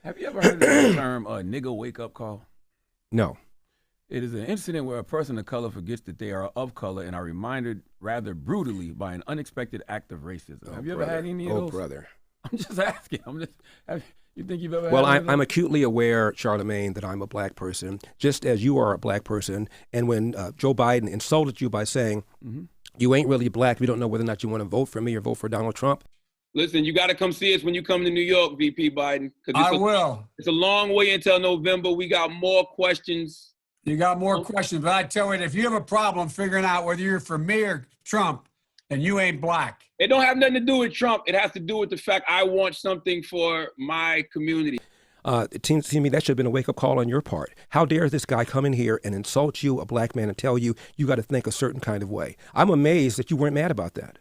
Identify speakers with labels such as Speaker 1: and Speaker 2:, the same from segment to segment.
Speaker 1: Have you ever heard of the term nigga wake-up call?
Speaker 2: No.
Speaker 1: It is an incident where a person of color forgets that they are of color and are reminded rather brutally by an unexpected act of racism. Have you ever had any of those?
Speaker 2: Oh, brother.
Speaker 1: I'm just asking. You think you've ever
Speaker 2: Well,
Speaker 1: had
Speaker 2: I'm acutely aware, Charlamagne, that I'm a black person, just as you are a black person. And when Joe Biden insulted you by saying, you ain't really black, we don't know whether or not you want to vote for me or vote for Donald Trump.
Speaker 1: Listen, you got to come see us when you come to New York, VP Biden.
Speaker 3: I will.
Speaker 1: It's a long way until November. We got more questions.
Speaker 3: You got more questions, but I tell you, if you have a problem figuring out whether you're for me or Trump, then you ain't black.
Speaker 1: It don't have nothing to do with Trump. It has to do with the fact I want something for my community.
Speaker 2: It seems to me that should have been a wake-up call on your part. How dare this guy come in here and insult you, a black man, and tell you you got to think a certain kind of way? I'm amazed that you weren't mad about that.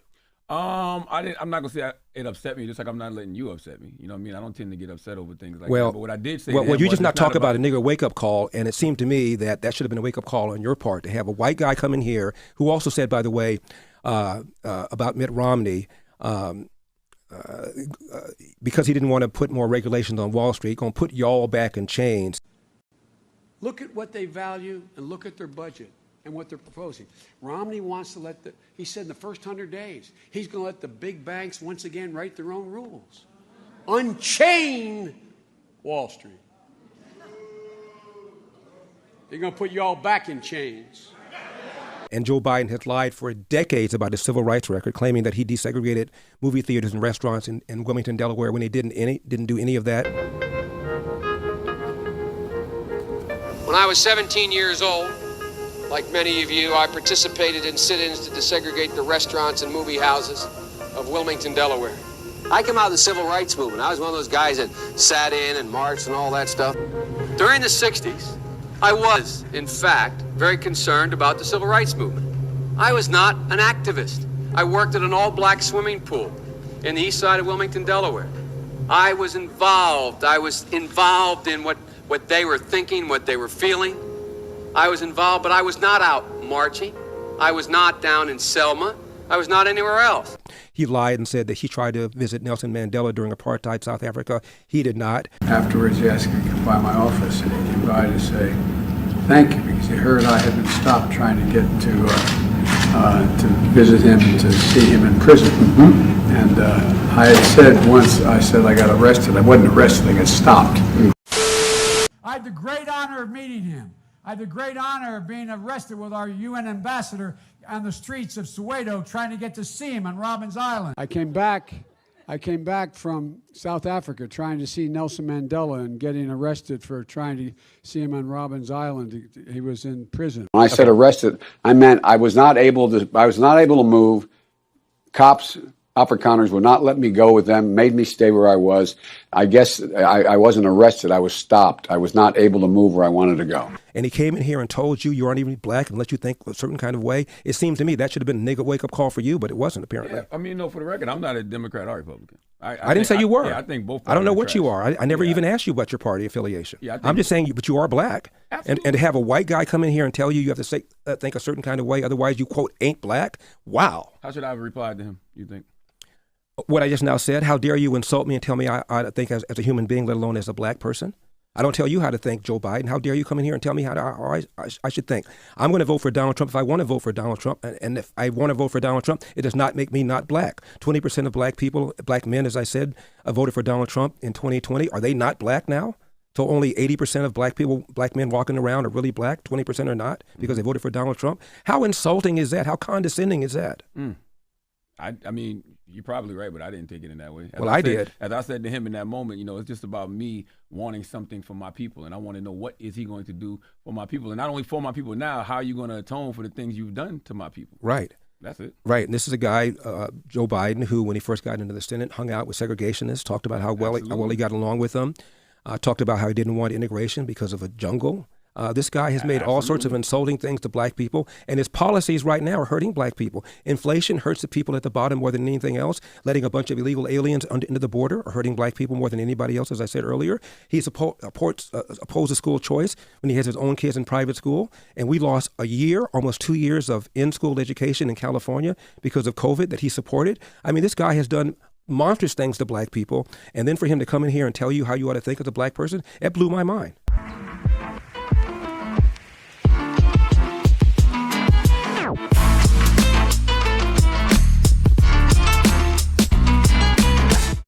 Speaker 1: I'm not gonna say it upset me, just like I'm not letting you upset me. You know what I mean? I don't tend to get upset over things like that. But what I did say,
Speaker 2: well, you just not talk about a nigger wake-up call, and it seemed to me that should have been a wake-up call on your part to have a white guy come in here who also said, by the way, about Mitt Romney, because he didn't want to put more regulations on Wall Street, going to put y'all back in chains.
Speaker 4: Look at what they value and look at their budget and what they're proposing. Romney wants to he said in the first 100 days, he's going to let the big banks once again write their own rules. Unchain Wall Street. They're going to put you all back in chains.
Speaker 2: And Joe Biden has lied for decades about his civil rights record, claiming that he desegregated movie theaters and restaurants in Wilmington, Delaware, when he didn't do any of that.
Speaker 5: When I was 17 years old, like many of you, I participated in sit-ins to desegregate the restaurants and movie houses of Wilmington, Delaware. I came out of the civil rights movement. I was one of those guys that sat in and marched and all that stuff. During the 60s, I was, in fact, very concerned about the civil rights movement. I was not an activist. I worked at an all-black swimming pool in the east side of Wilmington, Delaware. I was involved. I was involved in what they were thinking, what they were feeling. I was involved, but I was not out marching. I was not down in Selma. I was not anywhere else.
Speaker 2: He lied and said that he tried to visit Nelson Mandela during apartheid South Africa. He did not.
Speaker 6: Afterwards, he asked me to come by my office, and he came by to say thank you, because he heard I had been stopped trying to get to visit him, to see him in prison. And I had said once, I said I got arrested. I wasn't arrested, I got stopped.
Speaker 3: I had the great honor of meeting him. I had the great honor of being arrested with our UN ambassador on the streets of Soweto trying to get to see him on Robbins Island. I came back from South Africa trying to see Nelson Mandela and getting arrested for trying to see him on Robbins Island. He was in prison.
Speaker 4: When I said arrested, I meant I was not able to move. Cops, Afrikaners would not let me go with them, made me stay where I was. I guess I wasn't arrested. I was stopped. I was not able to move where I wanted to go.
Speaker 2: And he came in here and told you aren't even black and let you think a certain kind of way. It seems to me that should have been a nigga wake-up call for you, but it wasn't, apparently.
Speaker 1: Yeah, I mean, no, for the record, I'm not a Democrat or Republican.
Speaker 2: I didn't say you were.
Speaker 1: I think both.
Speaker 2: I don't know what you are. I never even asked you about your party affiliation.
Speaker 1: Yeah,
Speaker 2: I'm just saying, but you are black.
Speaker 1: Absolutely.
Speaker 2: And to have a white guy come in here and tell you have to say, think a certain kind of way, otherwise you, quote, ain't black, wow.
Speaker 1: How should I have replied to him, you think?
Speaker 2: What I just now said, how dare you insult me and tell me I think as a human being, let alone as a black person? I don't tell you how to think, Joe Biden. How dare you come in here and tell me how I should think? I'm going to vote for Donald Trump if I want to vote for Donald Trump. And if I want to vote for Donald Trump, it does not make me not black. 20% of black people, black men, as I said, voted for Donald Trump in 2020. Are they not black now? So only 80% of black people, black men walking around are really black, 20% are not because they voted for Donald Trump. How insulting is that? How condescending is that?
Speaker 1: I mean, you're probably right, but I didn't take it in that way.
Speaker 2: I did.
Speaker 1: As I said to him in that moment, it's just about me wanting something for my people, and I want to know what is he going to do for my people, and not only for my people now, how are you going to atone for the things you've done to my people?
Speaker 2: Right.
Speaker 1: That's it. Right.
Speaker 2: And this is a guy, Joe Biden, who, when he first got into the Senate, hung out with segregationists, talked about how well he got along with them, talked about how he didn't want integration because of a jungle. This guy has made all sorts of insulting things to black people, and his policies right now are hurting black people. Inflation hurts the people at the bottom more than anything else. Letting a bunch of illegal aliens into the border are hurting black people more than anybody else, as I said earlier. He opposes school choice when he has his own kids in private school, and we lost a year, almost 2 years of in-school education in California because of COVID that he supported. I mean, this guy has done monstrous things to black people, and then for him to come in here and tell you how you ought to think as a black person, it blew my mind.